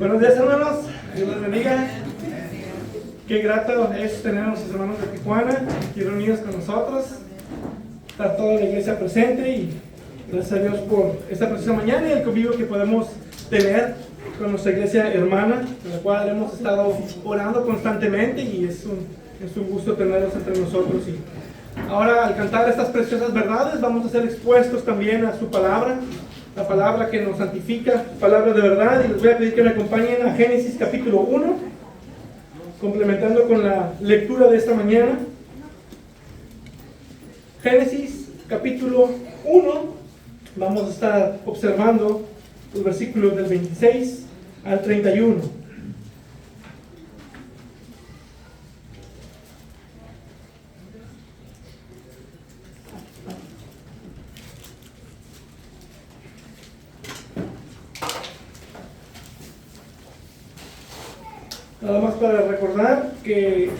Buenos días, hermanos. Dios los bendiga. Qué grato es tener a nuestros hermanos de Tijuana aquí reunidos con nosotros. Está toda la iglesia presente y gracias a Dios por esta preciosa mañana y el convivio que podemos tener con nuestra iglesia hermana, con la cual hemos estado orando constantemente y es un gusto tenerlos entre nosotros. Y ahora, al cantar estas preciosas verdades, vamos a ser expuestos también a su palabra, la palabra que nos santifica, palabra de verdad, y les voy a pedir que me acompañen a Génesis capítulo 1, complementando con la lectura de esta mañana. Génesis capítulo 1, vamos a estar observando los versículos del 26 al 31. Nada más para recordar que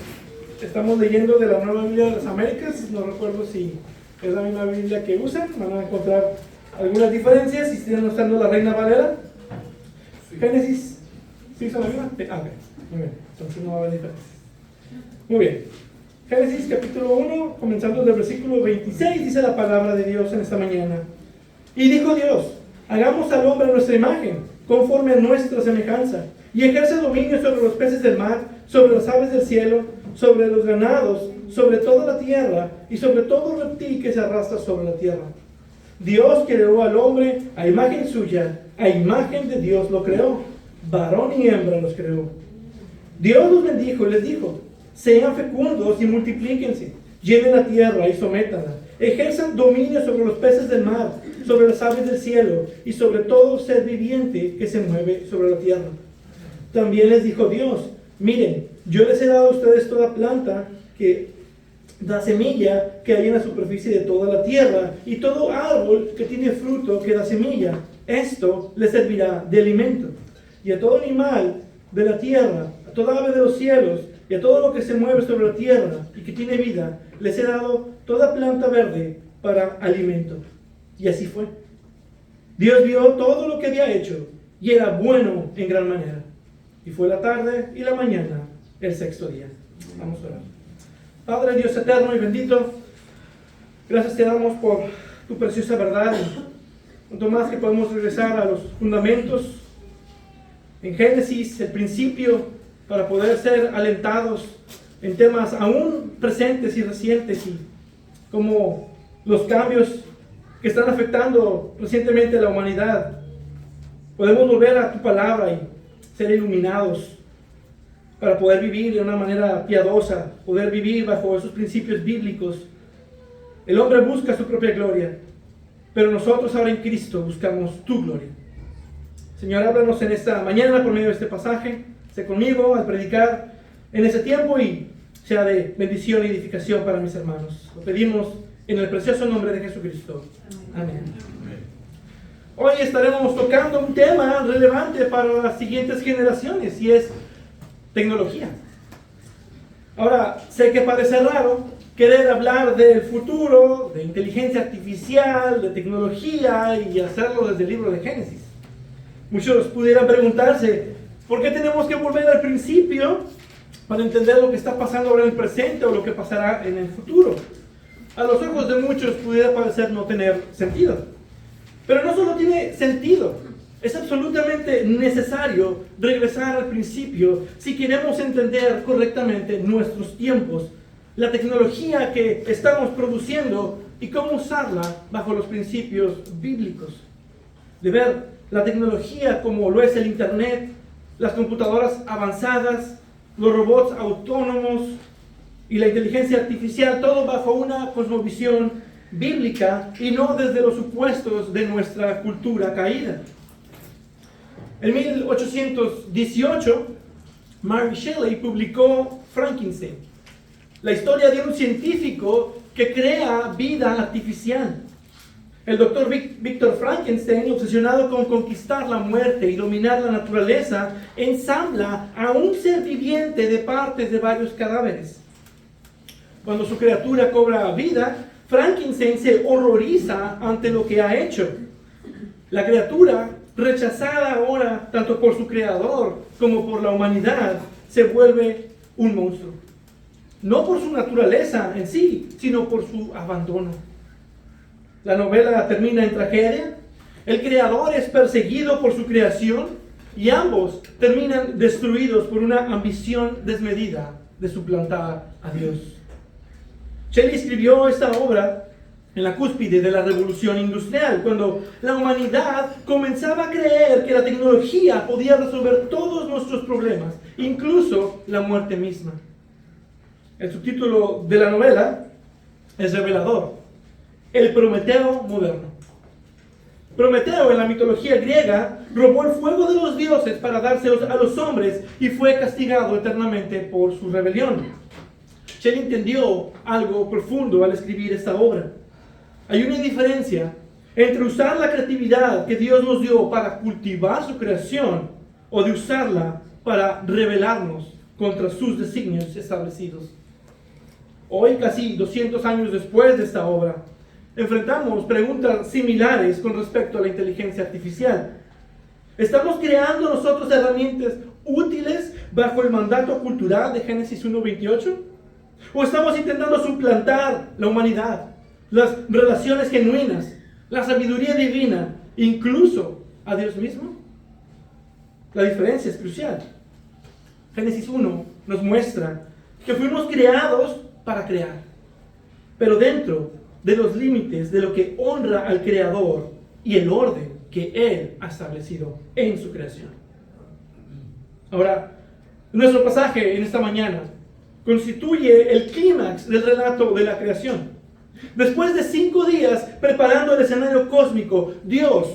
estamos leyendo de la Nueva Biblia de las Américas. No recuerdo si es la misma Biblia que usan. Van a encontrar algunas diferencias si están usando la Reina Valera. Génesis, ¿sí son la misma? Okay. Muy bien, entonces no va a haber diferencias. Muy bien. Génesis capítulo 1, comenzando del versículo 26, dice la palabra de Dios en esta mañana. Y dijo Dios: hagamos al hombre a nuestra imagen, conforme a nuestra semejanza, y ejerce dominio sobre los peces del mar, sobre las aves del cielo, sobre los ganados, sobre toda la tierra, y sobre todo reptil que se arrastra sobre la tierra. Dios creó al hombre a imagen suya, a imagen de Dios lo creó, varón y hembra los creó. Dios los bendijo y les dijo: sean fecundos y multiplíquense, llenen la tierra y sométanla, ejerzan dominio sobre los peces del mar, sobre las aves del cielo, y sobre todo ser viviente que se mueve sobre la tierra. También les dijo Dios: miren, yo les he dado a ustedes toda planta que da semilla que hay en la superficie de toda la tierra, y todo árbol que tiene fruto que da semilla. Esto les servirá de alimento. Y a todo animal de la tierra, a toda ave de los cielos, y a todo lo que se mueve sobre la tierra y que tiene vida, les he dado toda planta verde para alimento. Y así fue. Dios vio todo lo que había hecho, y era bueno en gran manera. Y fue la tarde y la mañana, el sexto día. Vamos a orar. Padre Dios eterno y bendito, gracias te damos por tu preciosa verdad. Y cuanto más que podemos regresar a los fundamentos en Génesis, el principio, para poder ser alentados en temas aún presentes y recientes, y como los cambios que están afectando recientemente a la humanidad. Podemos volver a tu palabra y ser iluminados para poder vivir de una manera piadosa, poder vivir bajo esos principios bíblicos. El hombre busca su propia gloria, pero nosotros ahora en Cristo buscamos tu gloria. Señor, háblanos en esta mañana por medio de este pasaje. Sé conmigo al predicar en ese tiempo y sea de bendición y edificación para mis hermanos. Lo pedimos en el precioso nombre de Jesucristo. Amén. Hoy estaremos tocando un tema relevante para las siguientes generaciones, y es tecnología. Ahora, sé que parece raro querer hablar del futuro, de inteligencia artificial, de tecnología, y hacerlo desde el libro de Génesis. Muchos pudieran preguntarse: ¿por qué tenemos que volver al principio para entender lo que está pasando ahora en el presente o lo que pasará en el futuro? A los ojos de muchos pudiera parecer no tener sentido. Pero no solo tiene sentido, es absolutamente necesario regresar al principio si queremos entender correctamente nuestros tiempos, la tecnología que estamos produciendo y cómo usarla bajo los principios bíblicos. De ver la tecnología como lo es el Internet, las computadoras avanzadas, los robots autónomos y la inteligencia artificial, todo bajo una cosmovisión bíblica y no desde los supuestos de nuestra cultura caída. En 1818, Mary Shelley publicó Frankenstein, la historia de un científico que crea vida artificial. El doctor Victor Frankenstein, obsesionado con conquistar la muerte y dominar la naturaleza, ensambla a un ser viviente de partes de varios cadáveres. Cuando su criatura cobra vida, Frankenstein se horroriza ante lo que ha hecho. La criatura rechazada ahora tanto por su creador como por la humanidad, se vuelve un monstruo. No por su naturaleza en sí, sino por su abandono. La novela termina en tragedia. El creador es perseguido por su creación y ambos terminan destruidos por una ambición desmedida de suplantar a Dios. Shelley escribió esta obra en la cúspide de la revolución industrial, cuando la humanidad comenzaba a creer que la tecnología podía resolver todos nuestros problemas, incluso la muerte misma. El subtítulo de la novela es revelador: El Prometeo moderno. Prometeo, en la mitología griega, robó el fuego de los dioses para dárselos a los hombres y fue castigado eternamente por su rebelión. Shelley entendió algo profundo al escribir esta obra. Hay una diferencia entre usar la creatividad que Dios nos dio para cultivar su creación o de usarla para rebelarnos contra sus designios establecidos. Hoy, casi 200 años después de esta obra, enfrentamos preguntas similares con respecto a la inteligencia artificial. ¿Estamos creando nosotros herramientas útiles bajo el mandato cultural de Génesis 1:28? ¿O estamos intentando suplantar la humanidad, las relaciones genuinas, la sabiduría divina, incluso a Dios mismo? La diferencia es crucial. Génesis 1 nos muestra que fuimos creados para crear, pero dentro de los límites de lo que honra al Creador y el orden que Él ha establecido en su creación. Ahora, nuestro pasaje en esta mañana constituye el clímax del relato de la creación. Después de 5 días preparando el escenario cósmico, Dios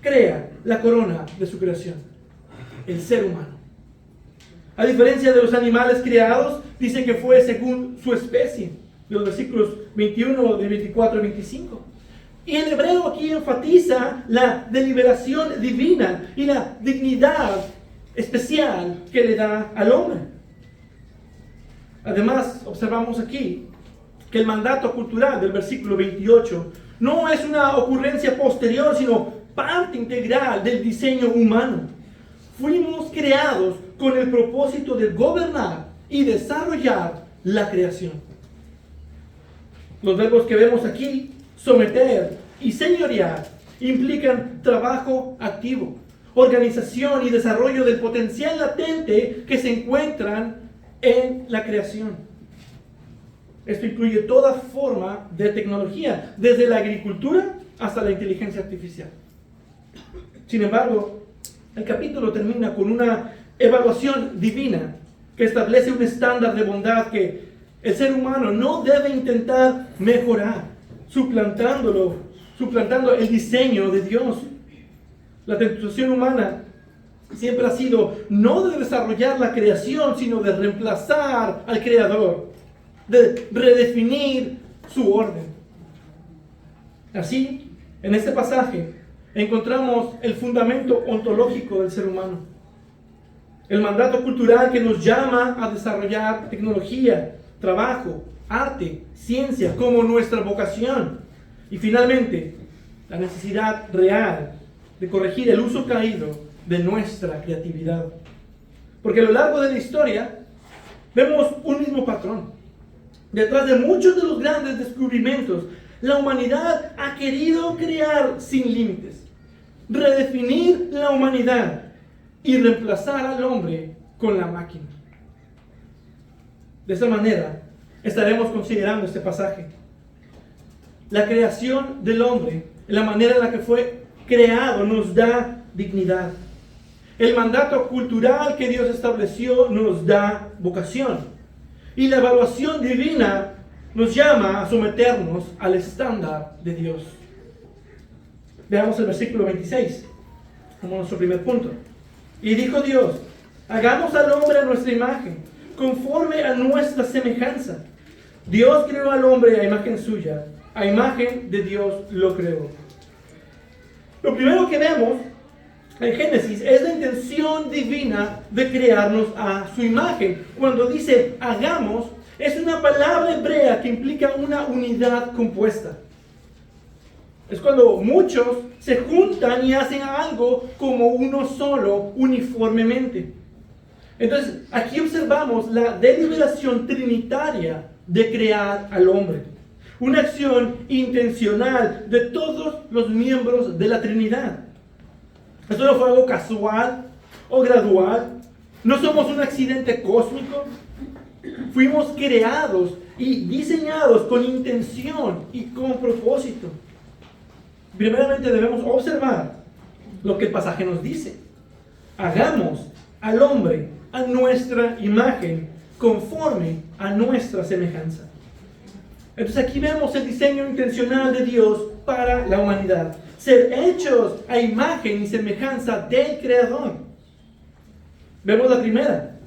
crea la corona de su creación, el ser humano. A diferencia de los animales creados, dice que fue según su especie, los versículos 21, de 24 y 25. Y el hebreo aquí enfatiza la deliberación divina y la dignidad especial que le da al hombre. Además, observamos aquí que el mandato cultural del versículo 28 no es una ocurrencia posterior, sino parte integral del diseño humano. Fuimos creados con el propósito de gobernar y desarrollar la creación. Los verbos que vemos aquí, someter y señorear, implican trabajo activo, organización y desarrollo del potencial latente que se encuentran en la creación. Esto incluye toda forma de tecnología, desde la agricultura hasta la inteligencia artificial. Sin embargo, el capítulo termina con una evaluación divina que establece un estándar de bondad que el ser humano no debe intentar mejorar, suplantando el diseño de Dios. La tentación humana siempre ha sido no de desarrollar la creación, sino de reemplazar al Creador, de redefinir su orden. Así, en este pasaje encontramos el fundamento ontológico del ser humano, el mandato cultural que nos llama a desarrollar tecnología, trabajo, arte, ciencia como nuestra vocación, y finalmente la necesidad real de corregir el uso caído de nuestra creatividad. Porque a lo largo de la historia vemos un mismo patrón. Detrás de muchos de los grandes descubrimientos, la humanidad ha querido crear sin límites, redefinir la humanidad y reemplazar al hombre con la máquina. De esta manera estaremos considerando este pasaje. La creación del hombre, la manera en la que fue creado, nos da dignidad. El mandato cultural que Dios estableció nos da vocación. Y la evaluación divina nos llama a someternos al estándar de Dios. Veamos el versículo 26 como nuestro primer punto. Y dijo Dios: hagamos al hombre a nuestra imagen, conforme a nuestra semejanza. Dios creó al hombre a imagen suya, a imagen de Dios lo creó. Lo primero que vemos en Génesis es la intención divina de crearnos a su imagen. Cuando dice hagamos, es una palabra hebrea que implica una unidad compuesta. Es cuando muchos se juntan y hacen algo como uno solo, uniformemente. Entonces, aquí observamos la deliberación trinitaria de crear al hombre. Una acción intencional de todos los miembros de la Trinidad. Esto no fue algo casual o gradual. No somos un accidente cósmico. Fuimos creados y diseñados con intención y con propósito. Primeramente debemos observar lo que el pasaje nos dice. Hagamos al hombre a nuestra imagen, conforme a nuestra semejanza. Entonces aquí vemos el diseño intencional de Dios para la humanidad. Ser hechos a imagen y semejanza del Creador. Vemos la primera,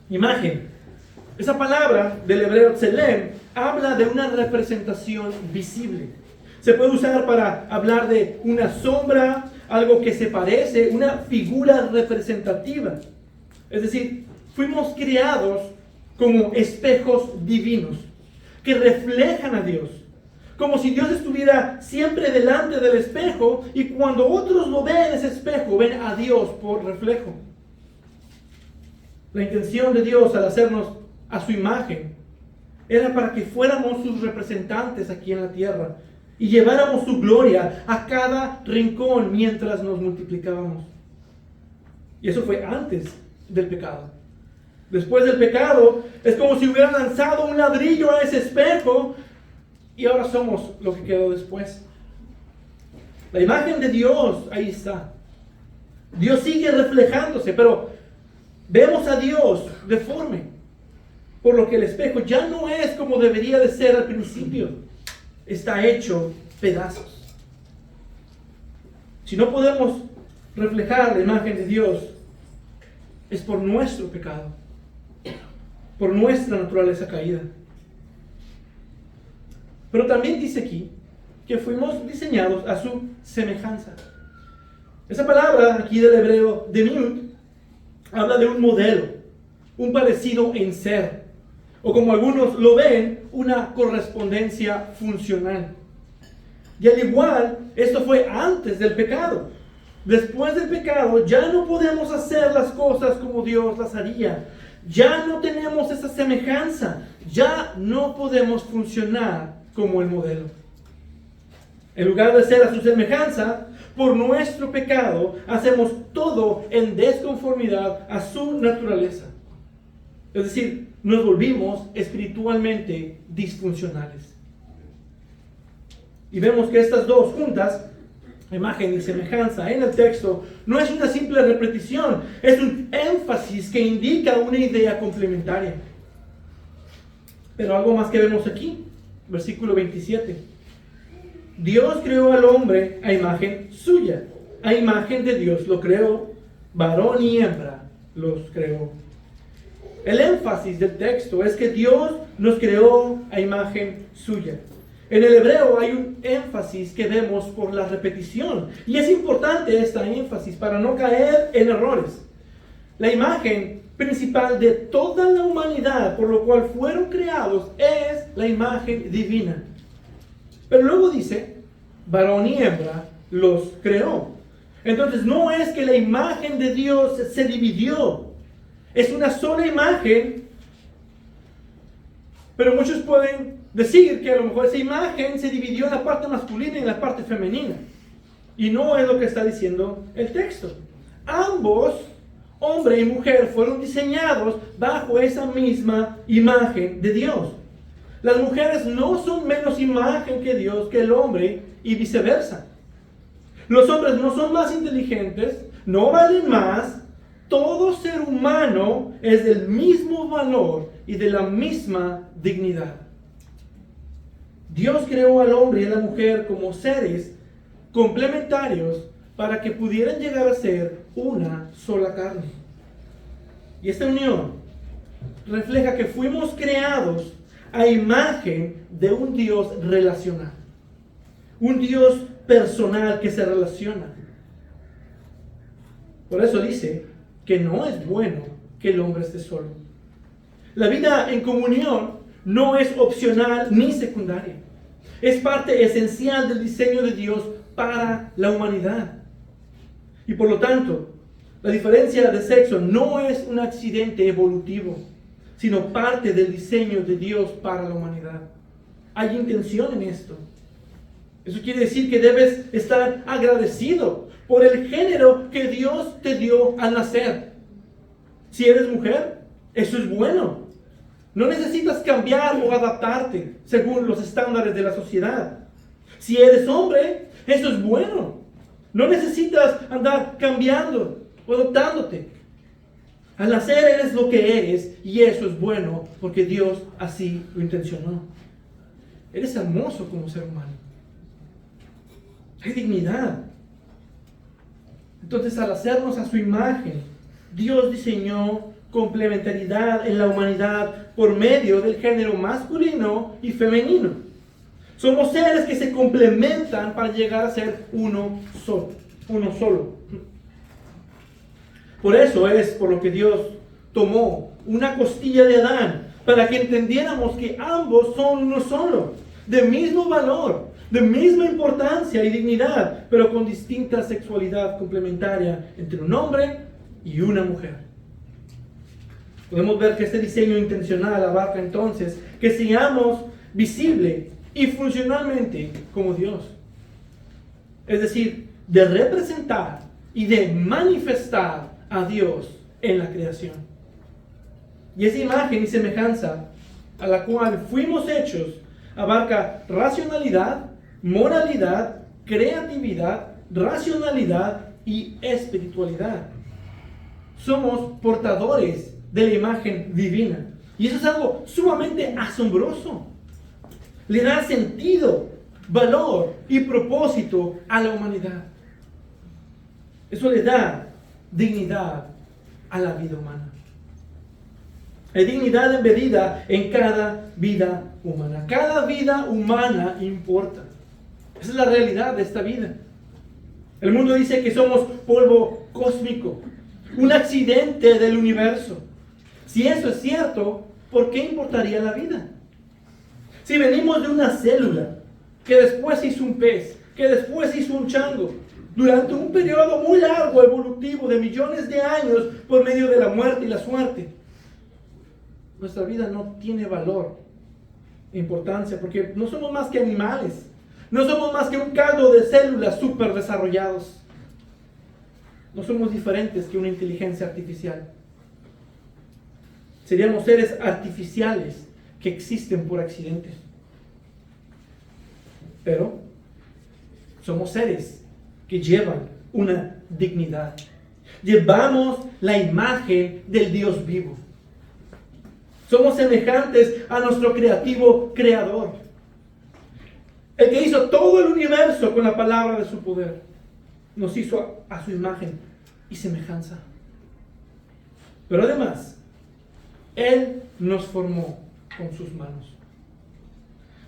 imagen. Esa palabra del hebreo tselem habla de una representación visible. Se puede usar para hablar de una sombra, algo que se parece, una figura representativa. Es decir, fuimos creados como espejos divinos que reflejan a Dios. Como si Dios estuviera siempre delante del espejo y cuando otros lo ven en ese espejo, ven a Dios por reflejo. La intención de Dios al hacernos a su imagen era para que fuéramos sus representantes aquí en la tierra y lleváramos su gloria a cada rincón mientras nos multiplicábamos. Y eso fue antes del pecado. Después del pecado, es como si hubieran lanzado un ladrillo a ese espejo y ahora somos lo que quedó después. La imagen de Dios, ahí está. Dios sigue reflejándose, pero vemos a Dios deforme. Por lo que el espejo ya no es como debería de ser al principio. Está hecho pedazos. Si no podemos reflejar la imagen de Dios, es por nuestro pecado, por nuestra naturaleza caída. Pero también dice aquí que fuimos diseñados a su semejanza. Esa palabra aquí del hebreo demiut habla de un modelo, un parecido en ser, o como algunos lo ven, una correspondencia funcional. Y al igual, esto fue antes del pecado. Después del pecado ya no podemos hacer las cosas como Dios las haría. Ya no tenemos esa semejanza. Ya no podemos funcionar como el modelo. En lugar de ser a su semejanza, por nuestro pecado hacemos todo en desconformidad a su naturaleza. Es decir, nos volvimos espiritualmente disfuncionales. Y vemos que estas dos juntas, imagen y semejanza, en el texto, no es una simple repetición, es un énfasis que indica una idea complementaria. Pero algo más que vemos aquí, versículo 27. Dios creó al hombre a imagen suya, a imagen de Dios lo creó, varón y hembra los creó. El énfasis del texto es que Dios nos creó a imagen suya. En el hebreo hay un énfasis que vemos por la repetición. Y es importante esta énfasis para no caer en errores. La imagen principal de toda la humanidad por lo cual fueron creados es la imagen divina. Pero luego dice, varón y hembra los creó. Entonces no es que la imagen de Dios se dividió. Es una sola imagen, pero muchos pueden decir que a lo mejor esa imagen se dividió en la parte masculina y en la parte femenina. Y no es lo que está diciendo el texto. Ambos, hombre y mujer, fueron diseñados bajo esa misma imagen de Dios. Las mujeres no son menos imagen que Dios que el hombre y viceversa. Los hombres no son más inteligentes, no valen más. Todo ser humano es del mismo valor y de la misma dignidad. Dios creó al hombre y a la mujer como seres complementarios para que pudieran llegar a ser una sola carne. Y esta unión refleja que fuimos creados a imagen de un Dios relacional. Un Dios personal que se relaciona. Por eso dice que no es bueno que el hombre esté solo. La vida en comunión no es opcional ni secundaria. Es parte esencial del diseño de Dios para la humanidad. Y por lo tanto, la diferencia de sexo no es un accidente evolutivo, sino parte del diseño de Dios para la humanidad. Hay intención en esto. Eso quiere decir que debes estar agradecido por el género que Dios te dio al nacer. Si eres mujer, eso es bueno. No necesitas cambiar o adaptarte según los estándares de la sociedad. Si eres hombre, eso es bueno. No necesitas andar cambiando o adaptándote. Al nacer eres lo que eres y eso es bueno porque Dios así lo intencionó. Eres hermoso como ser humano. Hay dignidad. Entonces, al hacernos a su imagen, Dios diseñó complementariedad en la humanidad por medio del género masculino y femenino. Somos seres que se complementan para llegar a ser uno solo. Por eso es por lo que Dios tomó una costilla de Adán, para que entendiéramos que ambos son uno solo, de mismo valor, de misma importancia y dignidad, pero con distinta sexualidad complementaria entre un hombre y una mujer. Podemos ver que este diseño intencional abarca entonces que seamos visible y funcionalmente como Dios. Es decir, de representar y de manifestar a Dios en la creación. Y esa imagen y semejanza a la cual fuimos hechos abarca racionalidad, moralidad, creatividad, racionalidad y espiritualidad. Somos portadores de la imagen divina. Y eso es algo sumamente asombroso. Le da sentido, valor y propósito a la humanidad. Eso le da dignidad a la vida humana. Hay dignidad embebida en cada vida humana. Cada vida humana importa. Esa es la realidad de esta vida. El mundo dice que somos polvo cósmico, un accidente del universo. Si eso es cierto, ¿por qué importaría la vida? Si venimos de una célula, que después hizo un pez, que después hizo un chango, durante un periodo muy largo evolutivo de millones de años por medio de la muerte y la suerte, nuestra vida no tiene valor e importancia, porque no somos más que animales, no somos más que un caldo de células súper desarrollados. No somos diferentes que una inteligencia artificial. Seríamos seres artificiales que existen por accidente. Pero somos seres que llevan una dignidad. Llevamos la imagen del Dios vivo. Somos semejantes a nuestro creativo creador. El que hizo todo el universo con la palabra de su poder. Nos hizo a su imagen y semejanza. Pero además, Él nos formó con sus manos.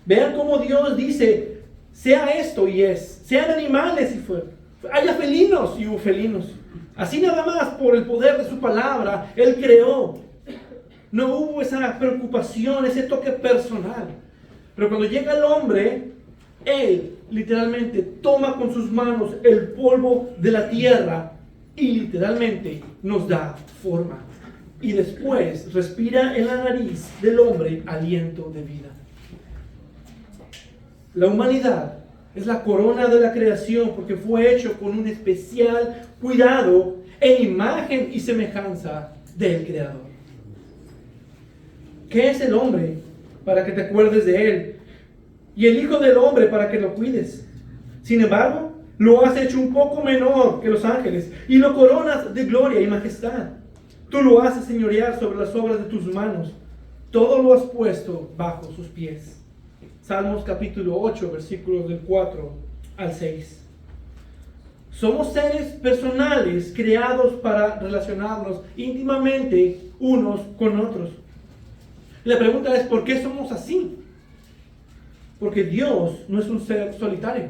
Vean cómo Dios dice, sea esto y es, sean animales y fue, haya felinos y hubo felinos. Así nada más por el poder de su palabra, Él creó. No hubo esa preocupación, ese toque personal. Pero cuando llega el hombre, Él literalmente toma con sus manos el polvo de la tierra y literalmente nos da forma. Y después respira en la nariz del hombre aliento de vida. La humanidad es la corona de la creación porque fue hecho con un especial cuidado e imagen y semejanza del Creador. ¿Qué es el hombre para que te acuerdes de él? Y el Hijo del Hombre para que lo cuides. Sin embargo, lo has hecho un poco menor que los ángeles y lo coronas de gloria y majestad. Tú lo haces señorear sobre las obras de tus manos. Todo lo has puesto bajo sus pies. Salmos capítulo 8, versículos del 4 al 6. Somos seres personales creados para relacionarnos íntimamente unos con otros. La pregunta es, ¿por qué somos así? Porque Dios no es un ser solitario.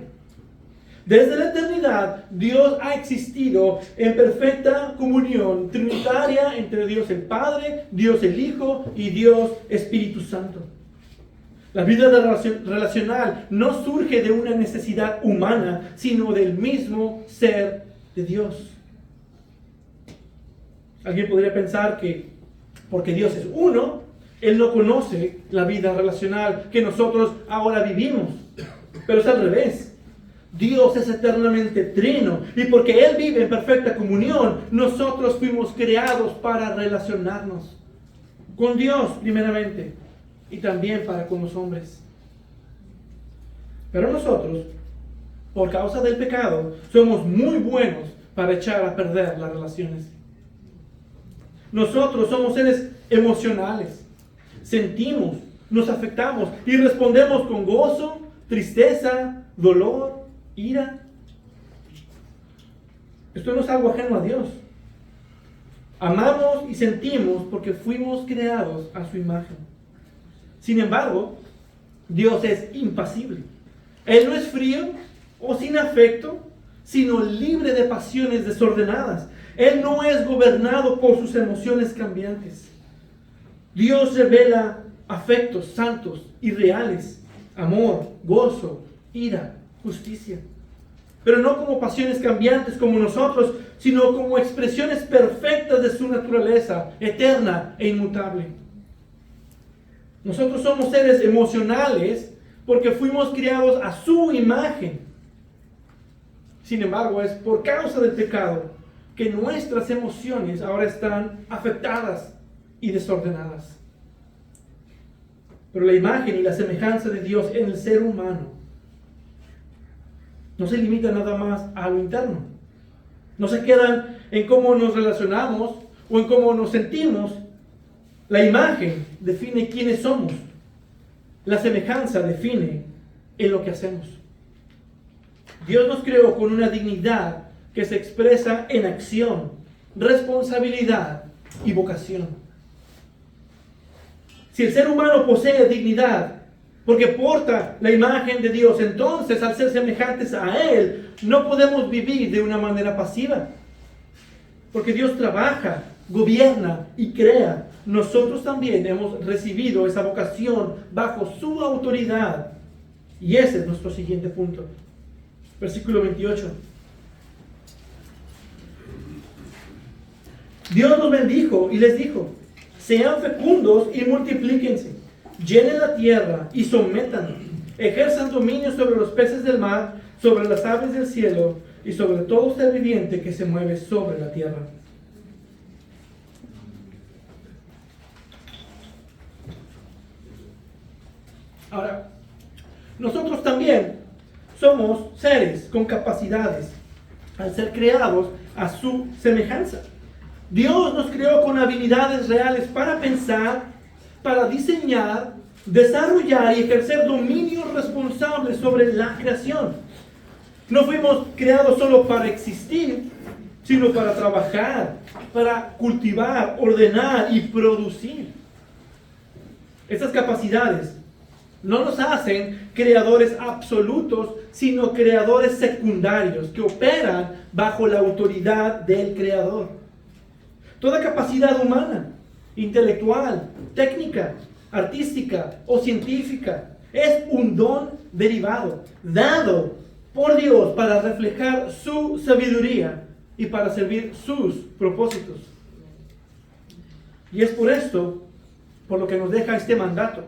Desde la eternidad, Dios ha existido en perfecta comunión trinitaria entre Dios el Padre, Dios el Hijo y Dios Espíritu Santo. La vida relacional no surge de una necesidad humana, sino del mismo ser de Dios. Alguien podría pensar que porque Dios es uno, Él no conoce la vida relacional que nosotros ahora vivimos. Pero es al revés. Dios es eternamente trino, y porque Él vive en perfecta comunión, nosotros fuimos creados para relacionarnos con Dios primeramente, y también para con los hombres. Pero nosotros, por causa del pecado, somos muy buenos para echar a perder las relaciones. Nosotros somos seres emocionales. Sentimos, nos afectamos y respondemos con gozo, tristeza, dolor, ira. Esto no es algo ajeno a Dios. Amamos y sentimos porque fuimos creados a su imagen. Sin embargo, Dios es impasible. Él no es frío o sin afecto, sino libre de pasiones desordenadas. Él no es gobernado por sus emociones cambiantes. Dios revela afectos santos y reales, amor, gozo, ira, justicia. Pero no como pasiones cambiantes como nosotros, sino como expresiones perfectas de su naturaleza, eterna e inmutable. Nosotros somos seres emocionales porque fuimos criados a su imagen. Sin embargo, es por causa del pecado que nuestras emociones ahora están afectadas y desordenadas. Pero la imagen y la semejanza de Dios en el ser humano no se limita nada más a lo interno. No se quedan en cómo nos relacionamos o en cómo nos sentimos. La imagen define quiénes somos. La semejanza define en lo que hacemos. Dios nos creó con una dignidad que se expresa en acción, responsabilidad y vocación. Si el ser humano posee dignidad porque porta la imagen de Dios, entonces al ser semejantes a Él, no podemos vivir de una manera pasiva. Porque Dios trabaja, gobierna y crea. Nosotros también hemos recibido esa vocación bajo su autoridad. Y ese es nuestro siguiente punto. Versículo 28. Dios nos bendijo y les dijo: sean fecundos y multiplíquense, llenen la tierra y sométanla, ejerzan dominio sobre los peces del mar, sobre las aves del cielo y sobre todo ser viviente que se mueve sobre la tierra. Ahora, nosotros también somos seres con capacidades al ser creados a su semejanza. Dios nos creó con habilidades reales para pensar, para diseñar, desarrollar y ejercer dominio responsable sobre la creación. No fuimos creados solo para existir, sino para trabajar, para cultivar, ordenar y producir. Estas capacidades no nos hacen creadores absolutos, sino creadores secundarios que operan bajo la autoridad del Creador. Toda capacidad humana, intelectual, técnica, artística o científica es un don derivado, dado por Dios para reflejar su sabiduría y para servir sus propósitos. Y es por esto, por lo que nos deja este mandato,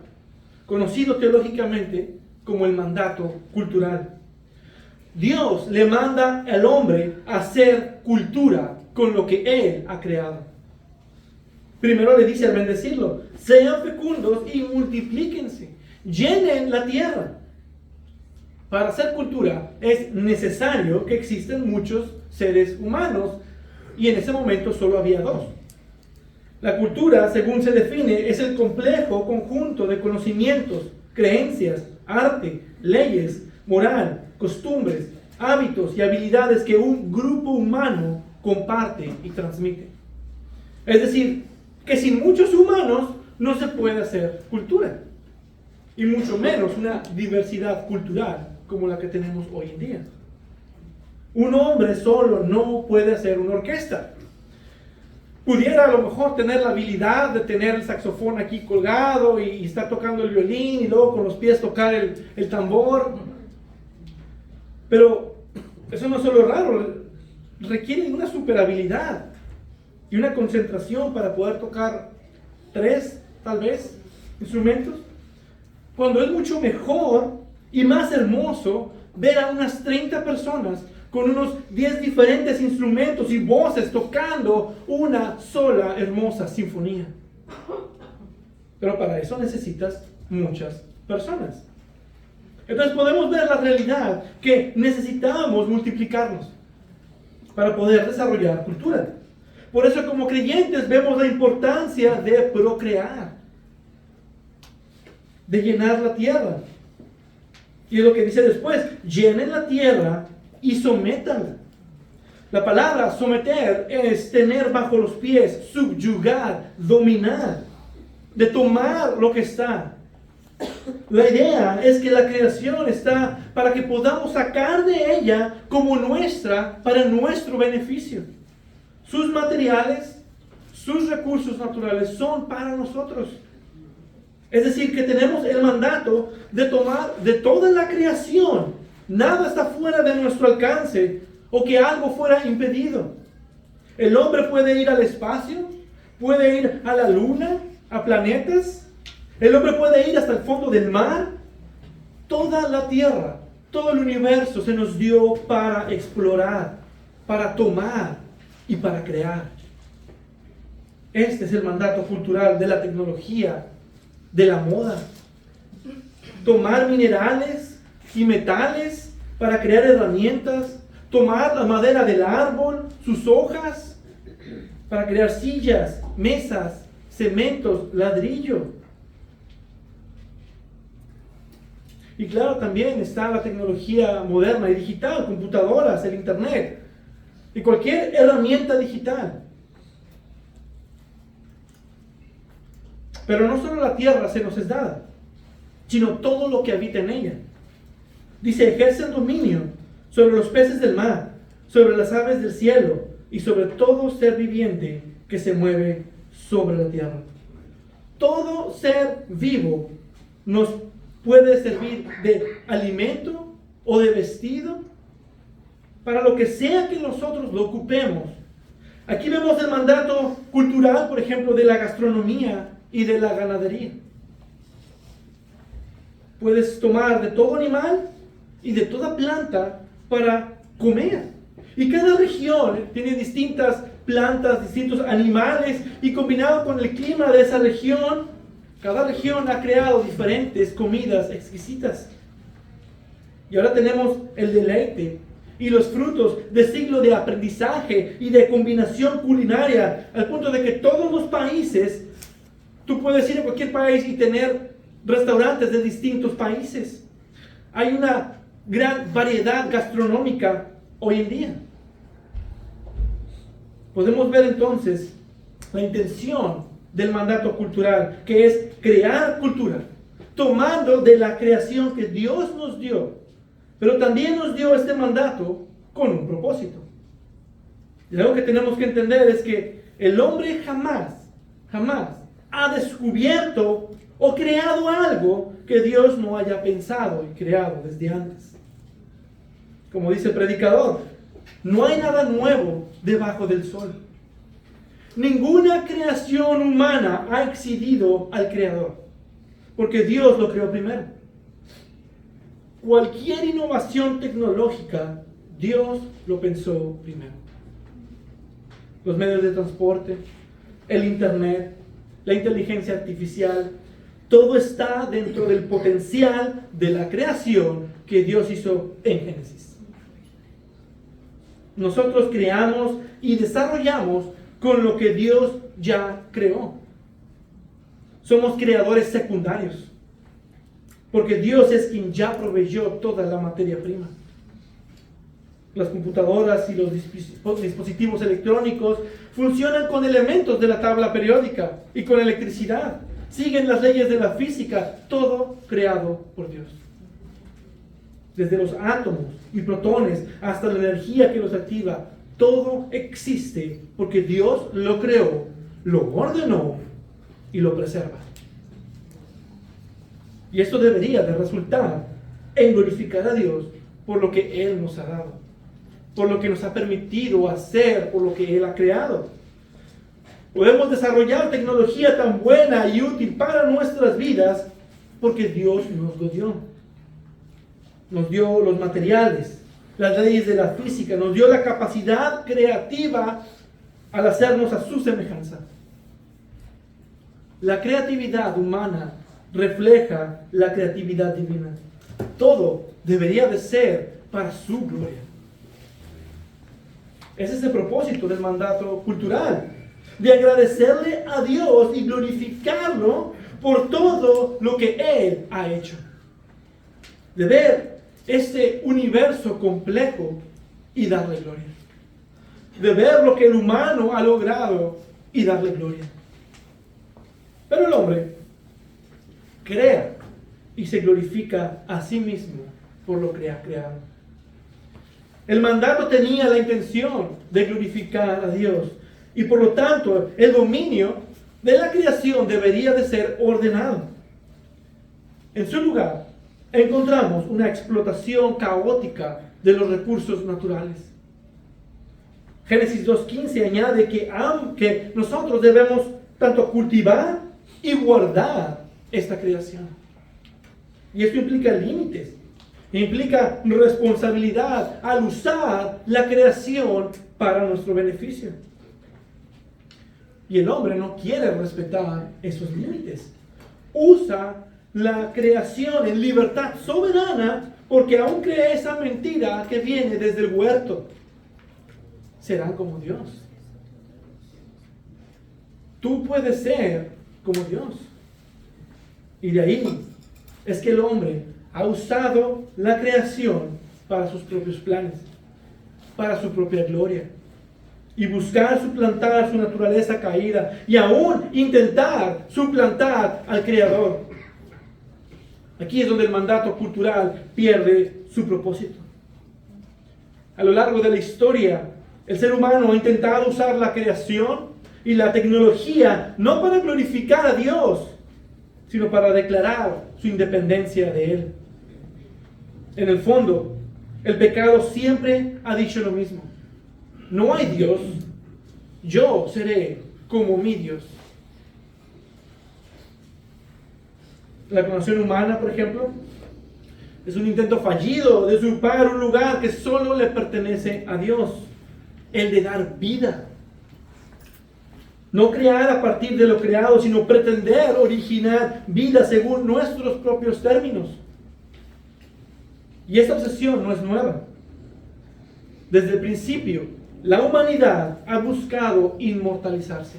conocido teológicamente como el mandato cultural. Dios le manda al hombre a hacer cultura con lo que Él ha creado. Primero le dice al bendecirlo: sean fecundos y multiplíquense, llenen la tierra. Para hacer cultura es necesario que existen muchos seres humanos, y en ese momento solo había dos. La cultura, según se define, es el complejo conjunto de conocimientos, creencias, arte, leyes, moral, costumbres, hábitos y habilidades que un grupo humano comparte y transmite. Es decir, que sin muchos humanos no se puede hacer cultura, y mucho menos una diversidad cultural como la que tenemos hoy en día. Un hombre solo no puede hacer una orquesta. pudiera a lo mejor tener la habilidad de tener el saxofón aquí colgado y estar tocando el violín y luego con los pies tocar el tambor. Pero eso no es solo raro, requiere una super habilidad y una concentración para poder tocar 3, tal vez, instrumentos. Cuando es mucho mejor y más hermoso ver a unas 30 personas con unos 10 diferentes instrumentos y voces tocando una sola hermosa sinfonía. Pero para eso necesitas muchas personas. Entonces podemos ver la realidad que necesitamos multiplicarnos para poder desarrollar cultura. Por eso como creyentes vemos la importancia de procrear, de llenar la tierra. Y es lo que dice después, llenen la tierra y sométanla. La palabra someter es tener bajo los pies, subyugar, dominar, de tomar lo que está. La idea es que la creación está para que podamos sacar de ella como nuestra, para nuestro beneficio. Sus materiales, sus recursos naturales son para nosotros. Es decir, que tenemos el mandato de tomar de toda la creación. Nada está fuera de nuestro alcance o que algo fuera impedido. El hombre puede ir al espacio, puede ir a la luna, a planetas. El hombre puede ir hasta el fondo del mar. Toda la tierra, todo el universo se nos dio para explorar, para tomar y para crear. Este es el mandato cultural de la tecnología, de la moda. Tomar minerales y metales para crear herramientas. Tomar la madera del árbol, sus hojas, para crear sillas, mesas, cementos, ladrillo. Y claro, también está la tecnología moderna y digital, computadoras, el internet y cualquier herramienta digital. Pero no solo la tierra se nos es dada, sino todo lo que habita en ella. Dice, ejercen dominio sobre los peces del mar, sobre las aves del cielo y sobre todo ser viviente que se mueve sobre la tierra. Todo ser vivo nos puede servir de alimento o de vestido para lo que sea que nosotros lo ocupemos. Aquí vemos el mandato cultural, por ejemplo, de la gastronomía y de la ganadería. Puedes tomar de todo animal y de toda planta para comer. Y cada región tiene distintas plantas, distintos animales, y combinado con el clima de esa región, cada región ha creado diferentes comidas exquisitas. Y ahora tenemos el deleite y los frutos de siglo de aprendizaje y de combinación culinaria, al punto de que todos los países, tú puedes ir a cualquier país y tener restaurantes de distintos países. Hay una gran variedad gastronómica hoy en día. Podemos ver entonces la intención del mandato cultural, que es crear cultura, tomando de la creación que Dios nos dio, pero también nos dio este mandato con un propósito. Y algo que tenemos que entender es que el hombre jamás ha descubierto o creado algo que Dios no haya pensado y creado desde antes. Como dice el predicador, no hay nada nuevo debajo del sol. Ninguna creación humana ha excedido al Creador, porque Dios lo creó primero. Cualquier innovación tecnológica, Dios lo pensó primero. Los medios de transporte, el internet, la inteligencia artificial, todo está dentro del potencial de la creación que Dios hizo en Génesis. Nosotros creamos y desarrollamos con lo que Dios ya creó. Somos creadores secundarios, porque Dios es quien ya proveyó toda la materia prima. Las computadoras y los dispositivos electrónicos funcionan con elementos de la tabla periódica y con electricidad. Siguen las leyes de la física, todo creado por Dios. Desde los átomos y protones hasta la energía que los activa, Todo existe porque Dios lo creó, lo ordenó y lo preserva. Y esto debería de resultar en glorificar a Dios por lo que Él nos ha dado, por lo que nos ha permitido hacer, por lo que Él ha creado. Podemos desarrollar tecnología tan buena y útil para nuestras vidas porque Dios nos lo dio. Nos dio los materiales, las leyes de la física, nos dio la capacidad creativa al hacernos a su semejanza. La creatividad humana refleja la creatividad divina. Todo debería de ser para su gloria. Ese es el propósito del mandato cultural, de agradecerle a Dios y glorificarlo por todo lo que Él ha hecho. De ver este universo complejo y darle gloria. De ver lo que el humano ha logrado y darle gloria. Pero el hombre crea y se glorifica a sí mismo por lo que ha creado. El mandato tenía la intención de glorificar a Dios y por lo tanto el dominio de la creación debería de ser ordenado. En su lugar encontramos una explotación caótica de los recursos naturales. Génesis 2:15 añade que nosotros debemos tanto cultivar y guardar esta creación. Y esto implica límites, implica responsabilidad al usar la creación para nuestro beneficio. Y el hombre no quiere respetar esos límites. Usa la creación en libertad soberana porque aún cree esa mentira que viene desde el huerto. Serán como Dios. Tú puedes ser como Dios. Y de ahí es que el hombre ha usado la creación para sus propios planes, para su propia gloria. Y buscar suplantar su naturaleza caída y aún intentar suplantar al Creador. Aquí es donde el mandato cultural pierde su propósito. A lo largo de la historia, el ser humano ha intentado usar la creación y la tecnología no para glorificar a Dios, sino para declarar su independencia de Él. En el fondo, el pecado siempre ha dicho lo mismo. No hay Dios, yo seré como mi Dios. La clonación humana, por ejemplo, es un intento fallido de usurpar un lugar que solo le pertenece a Dios, el de dar vida. No crear a partir de lo creado, sino pretender originar vida según nuestros propios términos. Y esta obsesión no es nueva. Desde el principio, la humanidad ha buscado inmortalizarse.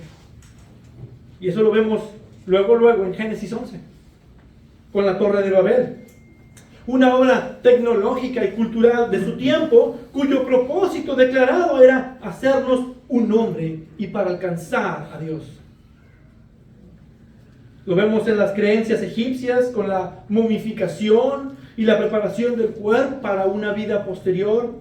Y eso lo vemos luego en Génesis 11, con la Torre de Babel. Una obra tecnológica y cultural de su tiempo, cuyo propósito declarado era hacernos un hombre y para alcanzar a Dios. Lo vemos en las creencias egipcias con la momificación y la preparación del cuerpo para una vida posterior.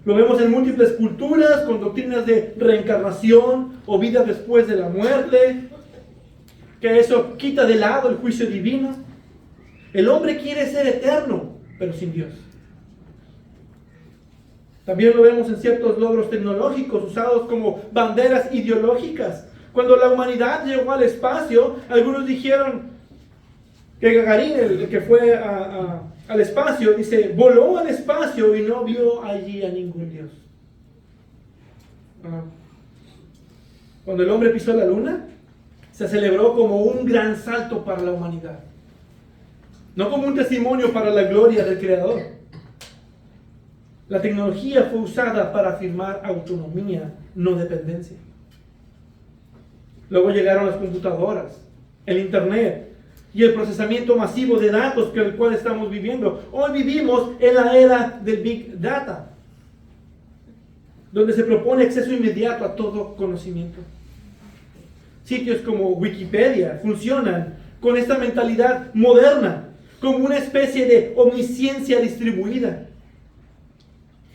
Lo vemos en múltiples culturas con doctrinas de reencarnación o vida después de la muerte, que eso quita de lado el juicio divino. El hombre quiere ser eterno, pero sin Dios. También lo vemos en ciertos logros tecnológicos usados como banderas ideológicas. Cuando la humanidad llegó al espacio, algunos dijeron que Gagarin, el que fue al espacio, dice, voló al espacio y no vio allí a ningún Dios. Cuando el hombre pisó la luna, se celebró como un gran salto para la humanidad. No como un testimonio para la gloria del Creador. La tecnología fue usada para afirmar autonomía, no dependencia. Luego llegaron las computadoras, el internet y el procesamiento masivo de datos con el cual estamos viviendo. Hoy vivimos en la era del Big Data, donde se propone acceso inmediato a todo conocimiento. Sitios como Wikipedia funcionan con esta mentalidad moderna, como una especie de omnisciencia distribuida.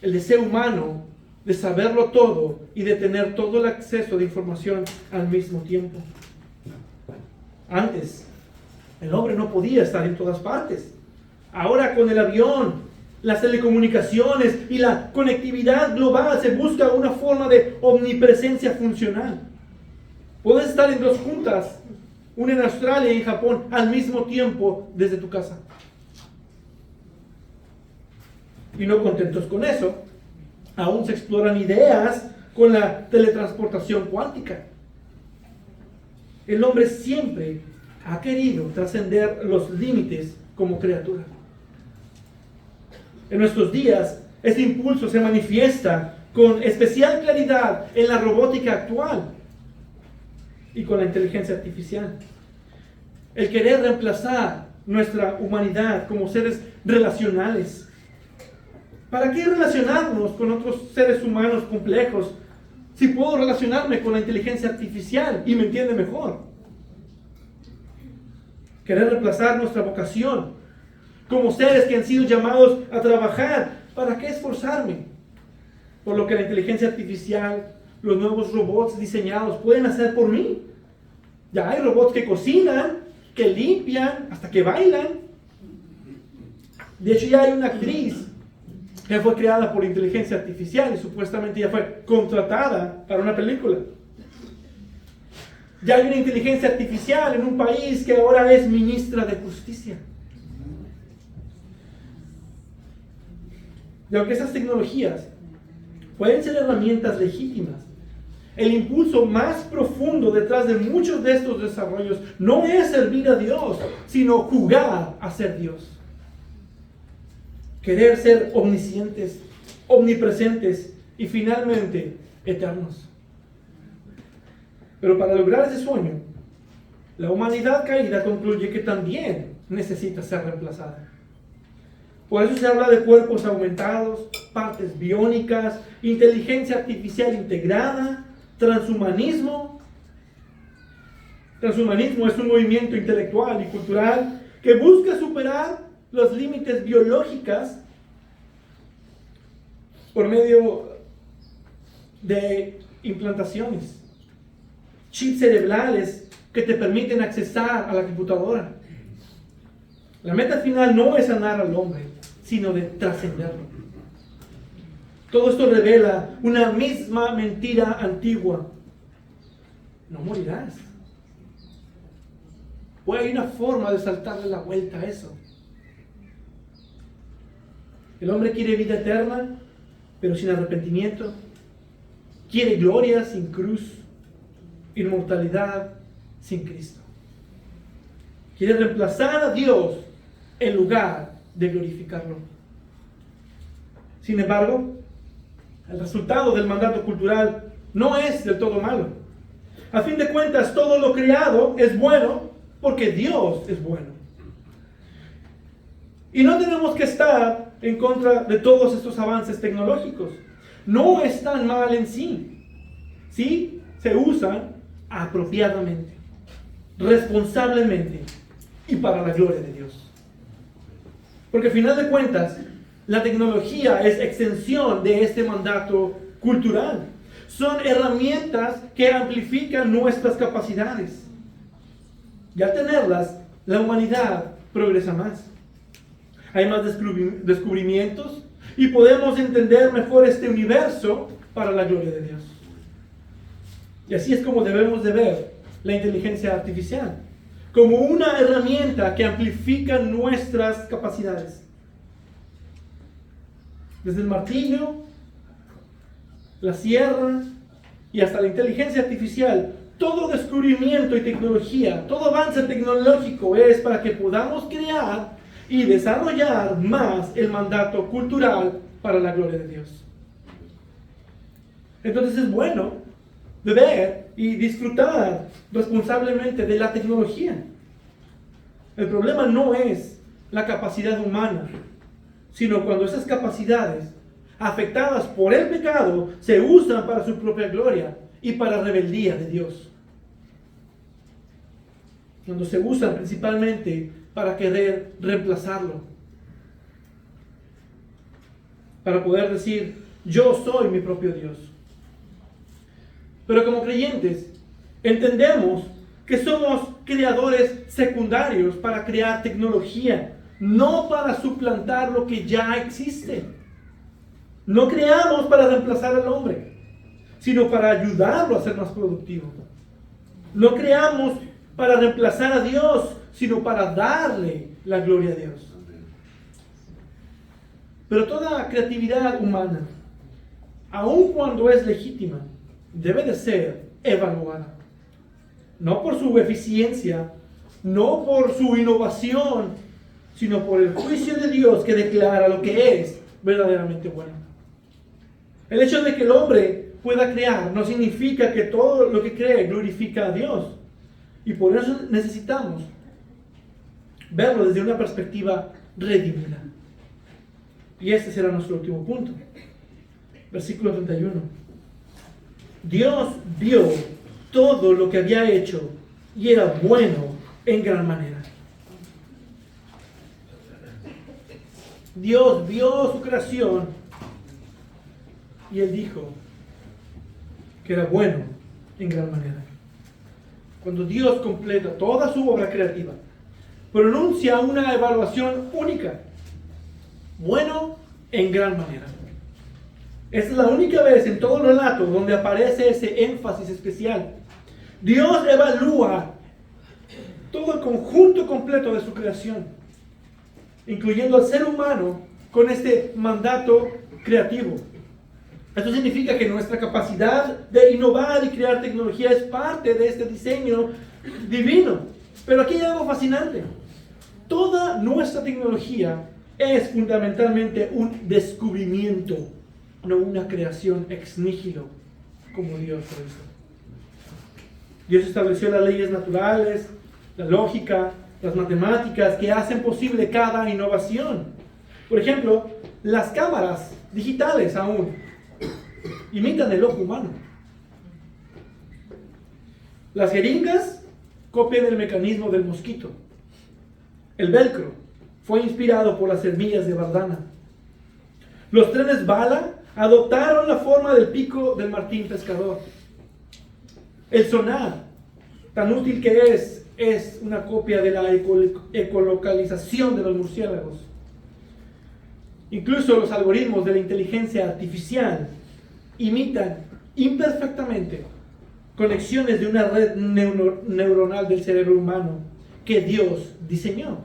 El deseo humano de saberlo todo y de tener todo el acceso de información al mismo tiempo. Antes, el hombre no podía estar en todas partes. Ahora, con el avión, las telecomunicaciones y la conectividad global, se busca una forma de omnipresencia funcional. Puedes estar en dos juntas, una en Australia y en Japón, al mismo tiempo desde tu casa. Y no contentos con eso, aún se exploran ideas con la teletransportación cuántica. El hombre siempre ha querido trascender los límites como criatura. En nuestros días, este impulso se manifiesta con especial claridad en la robótica actual y con la inteligencia artificial. El querer reemplazar nuestra humanidad como seres relacionales. ¿Para qué relacionarnos con otros seres humanos complejos si puedo relacionarme con la inteligencia artificial y me entiende mejor? Querer reemplazar nuestra vocación como seres que han sido llamados a trabajar. ¿Para qué esforzarme? Por lo que la inteligencia artificial, los nuevos robots diseñados pueden hacer por mí. Ya hay robots que cocinan, que limpian, hasta que bailan. De hecho, ya hay una actriz que fue creada por inteligencia artificial y supuestamente ya fue contratada para una película. Ya hay una inteligencia artificial en un país que ahora es ministra de justicia. Y aunque esas tecnologías pueden ser herramientas legítimas, el impulso más profundo detrás de muchos de estos desarrollos no es servir a Dios, sino jugar a ser Dios. Querer ser omniscientes, omnipresentes y finalmente eternos. Pero para lograr ese sueño, la humanidad caída concluye que también necesita ser reemplazada. Por eso se habla de cuerpos aumentados, partes biónicas, inteligencia artificial integrada, transhumanismo. Transhumanismo es un movimiento intelectual y cultural que busca superar los límites biológicos por medio de implantaciones, chips cerebrales que te permiten accesar a la computadora. La meta final no es sanar al hombre, sino de trascenderlo. Todo esto revela una misma mentira antigua. No morirás. Pues hay una forma de saltarle la vuelta a eso. El hombre quiere vida eterna, pero sin arrepentimiento. Quiere gloria sin cruz, inmortalidad sin Cristo. Quiere reemplazar a Dios en lugar de glorificarlo. Sin embargo, el resultado del mandato cultural no es del todo malo. A fin de cuentas, todo lo creado es bueno porque Dios es bueno. Y no tenemos que estar en contra de todos estos avances tecnológicos. No están mal en sí. Sí, se usan apropiadamente, responsablemente y para la gloria de Dios. Porque al final de cuentas, la tecnología es extensión de este mandato cultural. Son herramientas que amplifican nuestras capacidades. Y al tenerlas, la humanidad progresa más. Hay más descubrimientos y podemos entender mejor este universo para la gloria de Dios. Y así es como debemos de ver la inteligencia artificial, como una herramienta que amplifica nuestras capacidades. Desde el martillo, la sierra y hasta la inteligencia artificial, todo descubrimiento y tecnología, todo avance tecnológico es para que podamos crear y desarrollar más el mandato cultural para la gloria de Dios. Entonces es bueno ver y disfrutar responsablemente de la tecnología. El problema no es la capacidad humana, sino cuando esas capacidades, afectadas por el pecado, se usan para su propia gloria y para rebeldía de Dios. Cuando se usan principalmente para querer reemplazarlo. Para poder decir, Yo soy mi propio Dios. Pero como creyentes, entendemos que somos creadores secundarios para crear tecnología, no para suplantar lo que ya existe. No creamos para reemplazar al hombre, sino para ayudarlo a ser más productivo. No creamos para reemplazar a Dios, sino para darle la gloria a Dios. Pero toda creatividad humana, aun cuando es legítima, debe de ser evaluada. No por su eficiencia, no por su innovación, sino por el juicio de Dios que declara lo que es verdaderamente bueno. El hecho de que el hombre pueda crear no significa que todo lo que cree glorifica a Dios. Y por eso necesitamos verlo desde una perspectiva redimida. Y este será nuestro último punto. Versículo 31. Dios vio todo lo que había hecho y era bueno en gran manera. Dios vio su creación y Él dijo que era bueno en gran manera. Cuando Dios completa toda su obra creativa, pronuncia una evaluación única. Bueno en gran manera. Esta es la única vez en todo el relato donde aparece ese énfasis especial. Dios evalúa todo el conjunto completo de su creación, incluyendo al ser humano con este mandato creativo. Esto significa que nuestra capacidad de innovar y crear tecnología es parte de este diseño divino. Pero aquí hay algo fascinante. Toda nuestra tecnología es fundamentalmente un descubrimiento, no una creación ex nihilo, como Dios lo hizo. Dios estableció las leyes naturales, la lógica, las matemáticas que hacen posible cada innovación. Por ejemplo, las cámaras digitales aún imitan el ojo humano. Las jeringas copian el mecanismo del mosquito. El velcro fue inspirado por las semillas de bardana. Los trenes bala adoptaron la forma del pico del martín pescador. El sonar, tan útil que es una copia de la ecolocalización de los murciélagos. Incluso los algoritmos de la inteligencia artificial imitan imperfectamente conexiones de una red neuronal del cerebro humano que Dios diseñó.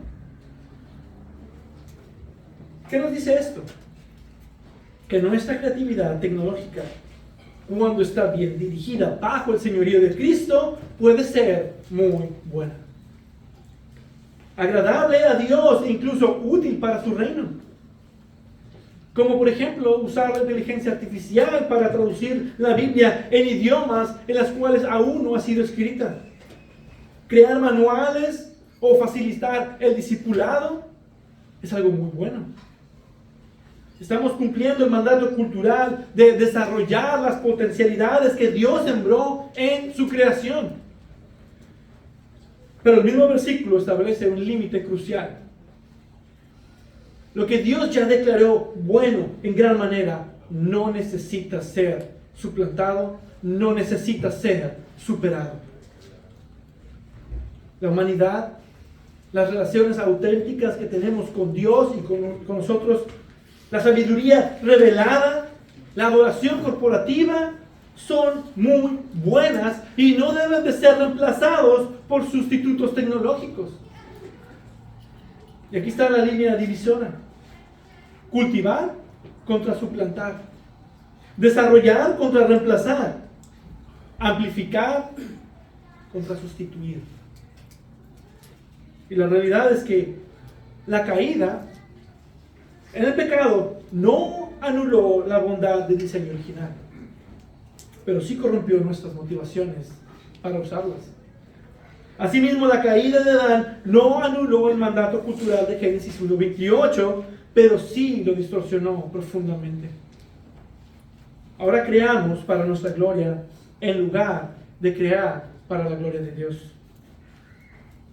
¿Qué nos dice esto? Que nuestra creatividad tecnológica, cuando está bien dirigida bajo el señorío de Cristo, puede ser muy buena, agradable a Dios e incluso útil para su reino. Como por ejemplo usar la inteligencia artificial para traducir la Biblia en idiomas en las cuales aún no ha sido escrita. Crear manuales o facilitar el discipulado es algo muy bueno. Estamos cumpliendo el mandato cultural de desarrollar las potencialidades que Dios sembró en su creación. Pero el mismo versículo establece un límite crucial. Lo que Dios ya declaró bueno en gran manera no necesita ser suplantado, no necesita ser superado. La humanidad, las relaciones auténticas que tenemos con Dios y con nosotros, la sabiduría revelada, la adoración corporativa, son muy buenas y no deben de ser reemplazados por sustitutos tecnológicos. Y aquí está la línea divisora. Cultivar contra suplantar. Desarrollar contra reemplazar. Amplificar contra sustituir. Y la realidad es que la caída en el pecado no anuló la bondad del diseño original, pero sí corrompió nuestras motivaciones para usarlas. Asimismo, la caída de Adán no anuló el mandato cultural de Génesis 1:28, pero sí lo distorsionó profundamente. Ahora creamos para nuestra gloria en lugar de crear para la gloria de Dios.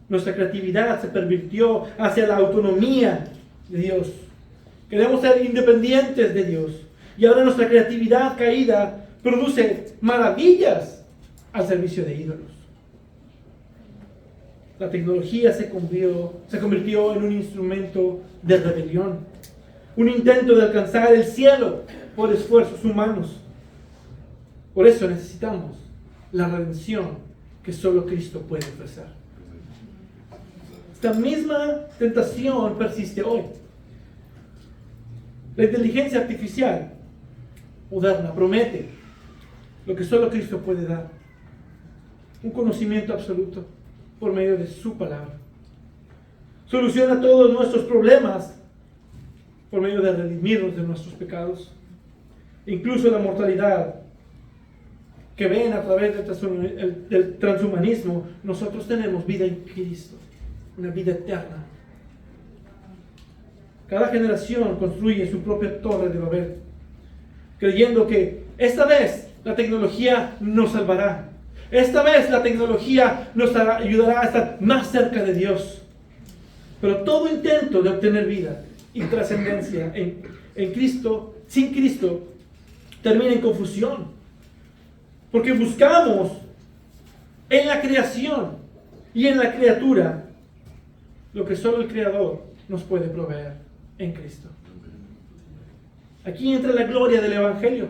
Nuestra creatividad se pervirtió hacia la autonomía de Dios. Queremos ser independientes de Dios. Y ahora nuestra creatividad caída produce maravillas al servicio de ídolos. La tecnología se convirtió en un instrumento de rebelión, un intento de alcanzar el cielo por esfuerzos humanos. Por eso necesitamos la redención que solo Cristo puede ofrecer. Esta misma tentación persiste hoy. La inteligencia artificial moderna promete lo que solo Cristo puede dar: un conocimiento absoluto por medio de su palabra. Soluciona todos nuestros problemas por medio de redimirnos de nuestros pecados. Incluso la mortalidad que ven a través del transhumanismo, nosotros tenemos vida en Cristo, una vida eterna. Cada generación construye su propia torre de Babel, creyendo que esta vez la tecnología nos salvará. Esta vez la tecnología nos ayudará a estar más cerca de Dios. Pero todo intento de obtener vida y trascendencia en Cristo, sin Cristo, termina en confusión. Porque buscamos en la creación y en la criatura lo que solo el Creador nos puede proveer en Cristo. Aquí entra la gloria del Evangelio.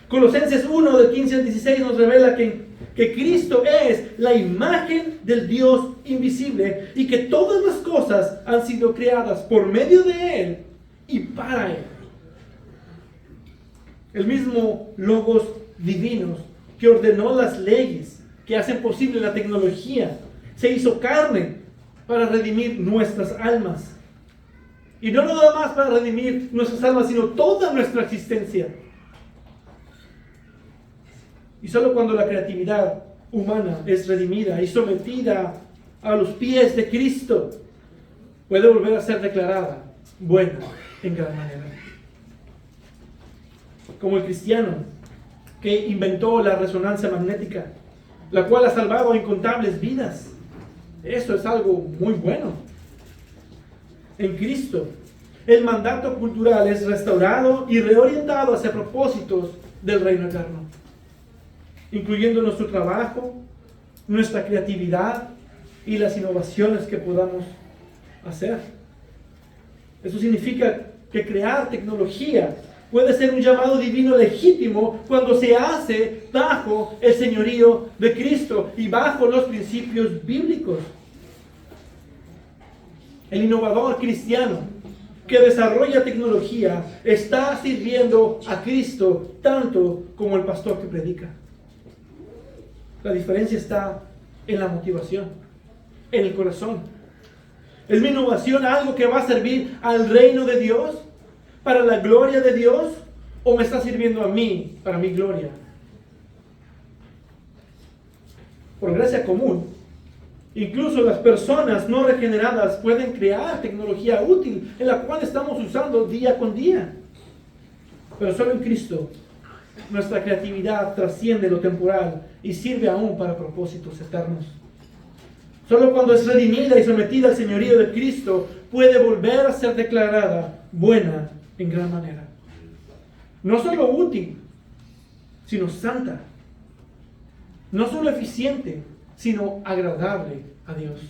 Colosenses 1, de 15 al 16 nos revela que Cristo es la imagen del Dios invisible y que todas las cosas han sido creadas por medio de Él y para Él. El mismo Logos divinos que ordenó las leyes que hacen posible la tecnología se hizo carne para redimir nuestras almas. Y no nada más para redimir nuestras almas, sino toda nuestra existencia. Y solo cuando la creatividad humana es redimida y sometida a los pies de Cristo, puede volver a ser declarada buena en gran manera. Como el cristiano que inventó la resonancia magnética, la cual ha salvado a incontables vidas. Eso es algo muy bueno. En Cristo, el mandato cultural es restaurado y reorientado hacia propósitos del reino eterno, incluyendo nuestro trabajo, nuestra creatividad y las innovaciones que podamos hacer. Eso significa que crear tecnología puede ser un llamado divino legítimo cuando se hace bajo el señorío de Cristo y bajo los principios bíblicos. El innovador cristiano que desarrolla tecnología está sirviendo a Cristo tanto como el pastor que predica. La diferencia está en la motivación, en el corazón. ¿Es mi innovación algo que va a servir al reino de Dios, para la gloria de Dios, o me está sirviendo a mí, para mi gloria? Por gracia común, incluso las personas no regeneradas pueden crear tecnología útil en la cual estamos usando día con día. Pero solo en Cristo nuestra creatividad trasciende lo temporal y sirve aún para propósitos eternos. Solo cuando es redimida y sometida al señorío de Cristo puede volver a ser declarada buena en gran manera. No solo útil, sino santa. No solo eficiente, sino agradable a Dios.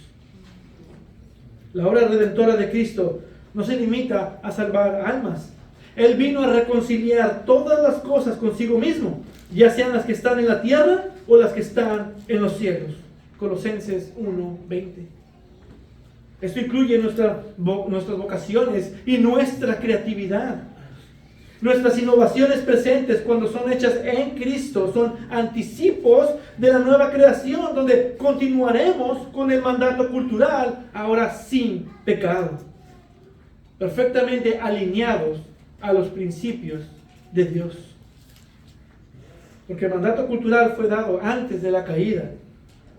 La obra redentora de Cristo no se limita a salvar almas. Él vino a reconciliar todas las cosas consigo mismo, ya sean las que están en la tierra o las que están en los cielos. Colosenses 1:20. Esto incluye nuestras vocaciones y nuestra creatividad. Nuestras innovaciones presentes, cuando son hechas en Cristo, son anticipos de la nueva creación, donde continuaremos con el mandato cultural, ahora sin pecado, perfectamente alineados a los principios de Dios. Porque el mandato cultural fue dado antes de la caída,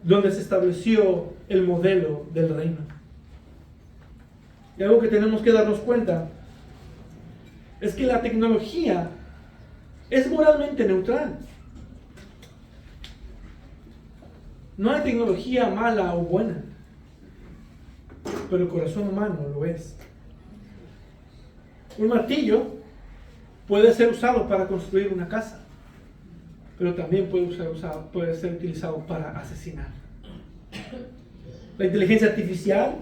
donde se estableció el modelo del reino. Y algo que tenemos que darnos cuenta es que la tecnología es moralmente neutral. No hay tecnología mala o buena, pero el corazón humano lo es. Un martillo puede ser usado para construir una casa, pero también puede ser utilizado para asesinar. La inteligencia artificial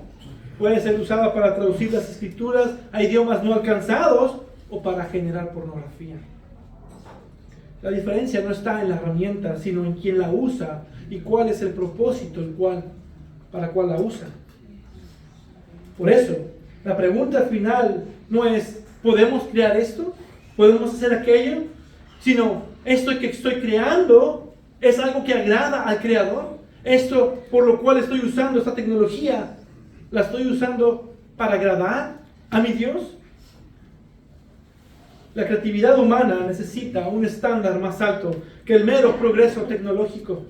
puede ser usada para traducir las escrituras a idiomas no alcanzados o para generar pornografía. La diferencia no está en la herramienta, sino en quién la usa y cuál es el propósito para cual la usa. Por eso, la pregunta final no es, ¿podemos crear esto? ¿Podemos hacer aquello? Sino, ¿esto que estoy creando es algo que agrada al Creador? ¿Esto por lo cual estoy usando esta tecnología, la estoy usando para agradar a mi Dios? La creatividad humana necesita un estándar más alto que el mero progreso tecnológico.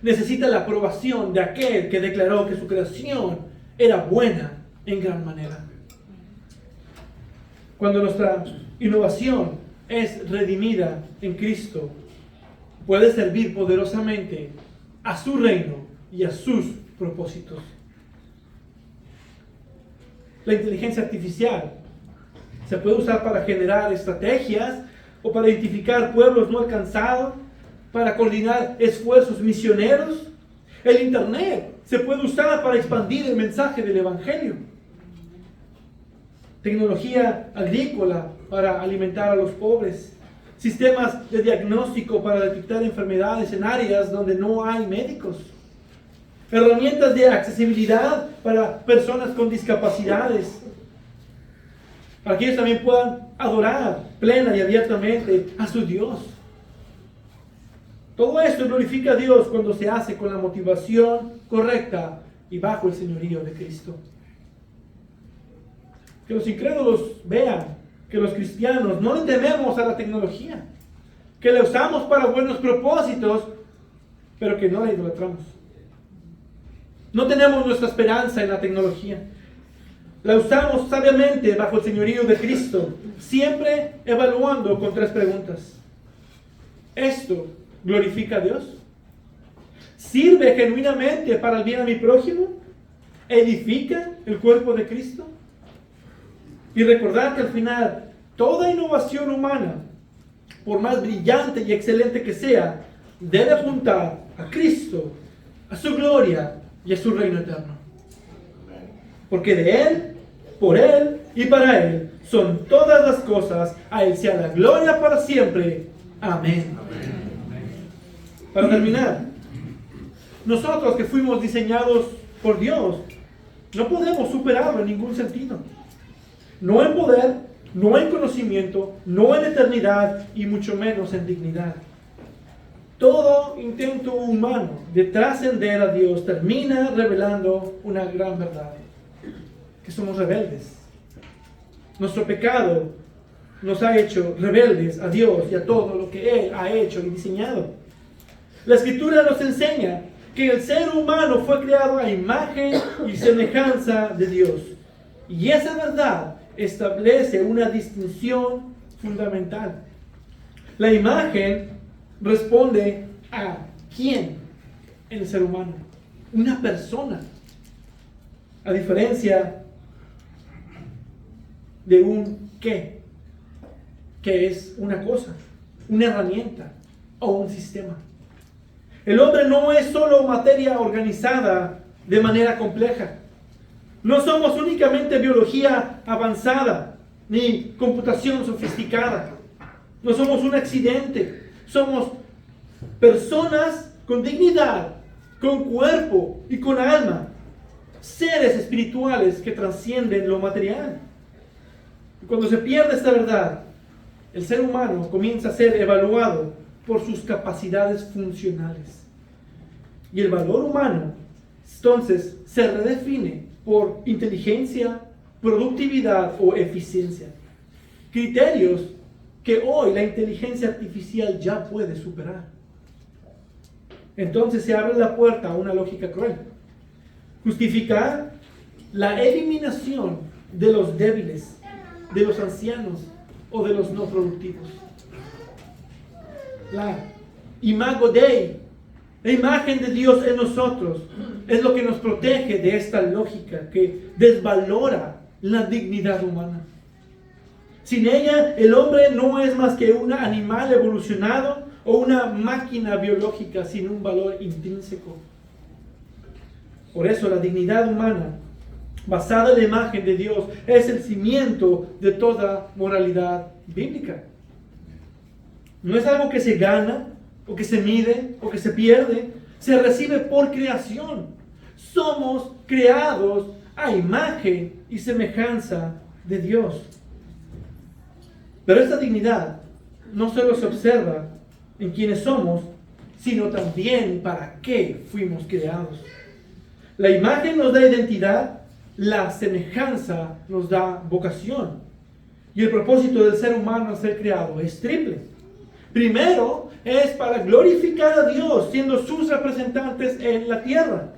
Necesita la aprobación de aquel que declaró que su creación era buena en gran manera. Cuando nuestra innovación es redimida en Cristo, puede servir poderosamente a su reino y a sus propósitos. La inteligencia artificial se puede usar para generar estrategias o para identificar pueblos no alcanzados, para coordinar esfuerzos misioneros. El Internet se puede usar para expandir el mensaje del Evangelio. Tecnología agrícola para alimentar a los pobres. Sistemas de diagnóstico para detectar enfermedades en áreas donde no hay médicos. Herramientas de accesibilidad para personas con discapacidades, para que ellos también puedan adorar plena y abiertamente a su Dios. Todo esto glorifica a Dios cuando se hace con la motivación correcta y bajo el señorío de Cristo. Que los incrédulos vean que los cristianos no le tememos a la tecnología, que la usamos para buenos propósitos, pero que no la idolatramos. No tenemos nuestra esperanza en la tecnología. La usamos sabiamente bajo el señorío de Cristo, siempre evaluando con 3 preguntas. ¿Esto glorifica a Dios? ¿Sirve genuinamente para el bien a mi prójimo? ¿Edifica el cuerpo de Cristo? Y recordar que al final, toda innovación humana, por más brillante y excelente que sea, debe apuntar a Cristo, a su gloria y a su reino eterno. Porque de Él, por Él y para Él son todas las cosas. A Él sea la gloria para siempre. Amén. Para terminar, nosotros que fuimos diseñados por Dios, no podemos superarlo en ningún sentido. No en poder, no en conocimiento, no en eternidad y mucho menos en dignidad. Todo intento humano de trascender a Dios termina revelando una gran verdad: que somos rebeldes. Nuestro pecado nos ha hecho rebeldes a Dios y a todo lo que Él ha hecho y diseñado. La Escritura nos enseña que el ser humano fue creado a imagen y semejanza de Dios. Y esa verdad establece una distinción fundamental. La imagen responde a ¿quién? El ser humano. Una persona. A diferencia de un qué, que es una cosa, una herramienta o un sistema. El hombre no es solo materia organizada de manera compleja. No somos únicamente biología avanzada ni computación sofisticada. No somos un accidente. Somos personas con dignidad, con cuerpo y con alma. Seres espirituales que trascienden lo material. Y cuando se pierde esta verdad, el ser humano comienza a ser evaluado por sus capacidades funcionales. Y el valor humano, entonces, se redefine por inteligencia, productividad o eficiencia. Criterios que hoy la inteligencia artificial ya puede superar. Entonces se abre la puerta a una lógica cruel. Justificar la eliminación de los débiles, de los ancianos o de los no productivos. La imago Dei, la imagen de Dios en nosotros, es lo que nos protege de esta lógica que desvalora la dignidad humana. Sin ella, el hombre no es más que un animal evolucionado o una máquina biológica sin un valor intrínseco. Por eso la dignidad humana, basada en la imagen de Dios, es el cimiento de toda moralidad bíblica. No es algo que se gana, o que se mide, o que se pierde. Se recibe por creación. Somos creados a imagen y semejanza de Dios. Pero esta dignidad no solo se observa en quienes somos, sino también para qué fuimos creados. La imagen nos da identidad, la semejanza nos da vocación. Y el propósito del ser humano al ser creado es triple. Primero, es para glorificar a Dios, siendo sus representantes en la tierra.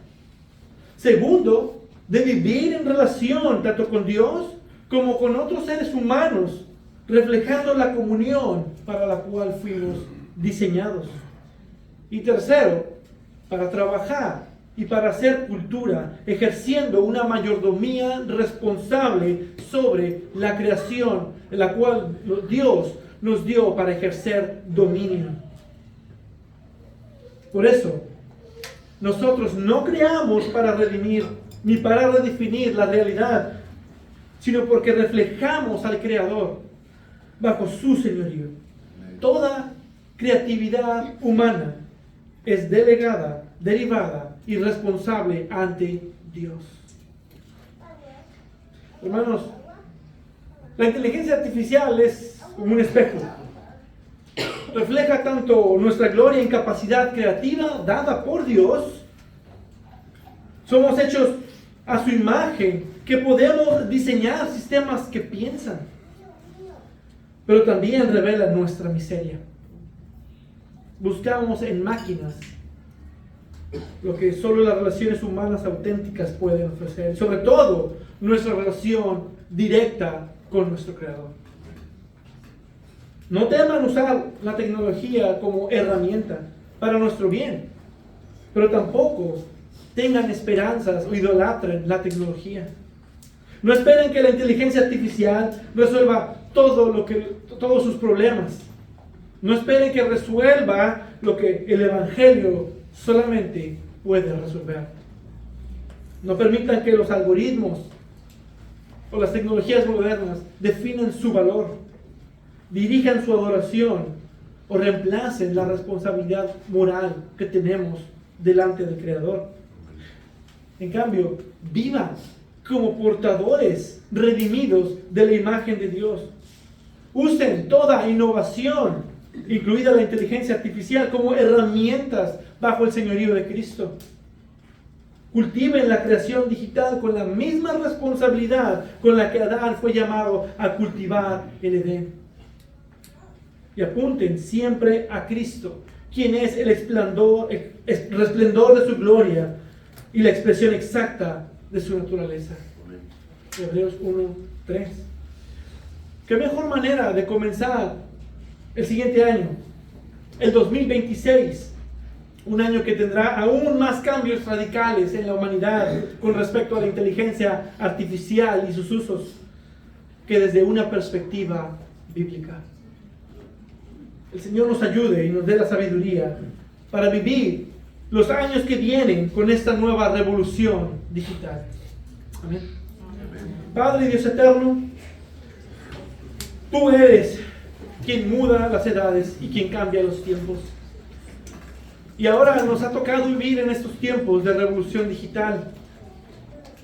Segundo, de vivir en relación tanto con Dios como con otros seres humanos, reflejando la comunión para la cual fuimos diseñados. Y tercero, para trabajar y para hacer cultura, ejerciendo una mayordomía responsable sobre la creación, en la cual Dios nos dio para ejercer dominio. Por eso, nosotros no creamos para redimir ni para redefinir la realidad, sino porque reflejamos al Creador bajo su señorío. Toda creatividad humana es delegada, derivada y responsable ante Dios. Hermanos, la inteligencia artificial es como un espejo. Refleja tanto nuestra gloria y capacidad creativa dada por Dios. Somos hechos a su imagen, que podemos diseñar sistemas que piensan. Pero también revela nuestra miseria. Buscamos en máquinas lo que solo las relaciones humanas auténticas pueden ofrecer. Sobre todo, nuestra relación directa con nuestro Creador. No teman usar la tecnología como herramienta para nuestro bien, pero tampoco tengan esperanzas o idolatren la tecnología. No esperen que la inteligencia artificial resuelva todos sus problemas. No esperen que resuelva lo que el Evangelio solamente puede resolver. No permitan que los algoritmos o las tecnologías modernas definan su valor, dirijan su adoración o reemplacen la responsabilidad moral que tenemos delante del Creador. En cambio, vivan como portadores redimidos de la imagen de Dios. Usen toda innovación, incluida la inteligencia artificial, como herramientas bajo el señorío de Cristo. Cultiven la creación digital con la misma responsabilidad con la que Adán fue llamado a cultivar el Edén. Y apunten siempre a Cristo, quien es el resplendor de su gloria y la expresión exacta de su naturaleza. Hebreos 1:3. ¿Qué mejor manera de comenzar el siguiente año, el 2026? Un año que tendrá aún más cambios radicales en la humanidad con respecto a la inteligencia artificial y sus usos, que desde una perspectiva bíblica. El Señor nos ayude y nos dé la sabiduría para vivir los años que vienen con esta nueva revolución digital. Amén. Padre Dios eterno, tú eres quien muda las edades y quien cambia los tiempos. Y ahora nos ha tocado vivir en estos tiempos de revolución digital.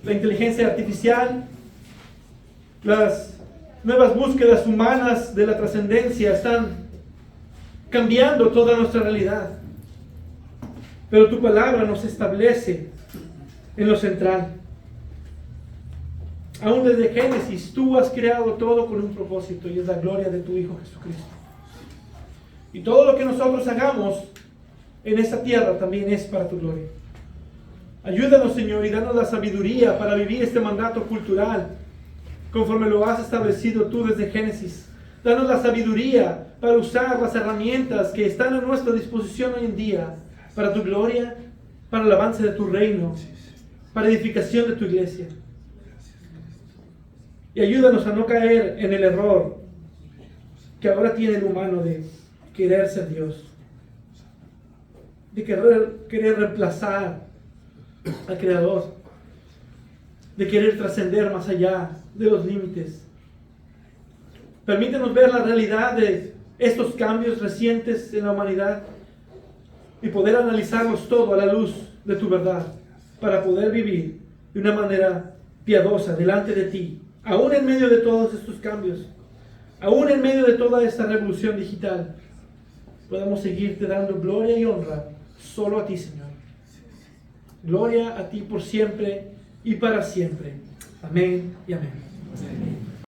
La inteligencia artificial, las nuevas búsquedas humanas de la trascendencia están cambiando toda nuestra realidad. Pero tu palabra nos establece en lo central. Aún desde Génesis, tú has creado todo con un propósito, y es la gloria de tu Hijo Jesucristo. Y todo lo que nosotros hagamos en esta tierra también es para tu gloria. Ayúdanos, Señor, y danos la sabiduría para vivir este mandato cultural conforme lo has establecido tú desde Génesis. Danos la sabiduría para usar las herramientas que están a nuestra disposición hoy en día para tu gloria, para el avance de tu reino, para edificación de tu iglesia. Y ayúdanos a no caer en el error que ahora tiene el humano de querer ser Dios, de querer reemplazar al Creador, de querer trascender más allá de los límites. Permítenos ver la realidad de estos cambios recientes en la humanidad y poder analizarlos todo a la luz de tu verdad, para poder vivir de una manera piadosa delante de ti, aún en medio de todos estos cambios, aún en medio de toda esta revolución digital. Podamos seguirte dando gloria y honra solo a ti, Señor. Gloria a ti por siempre y para siempre. Amén y amén.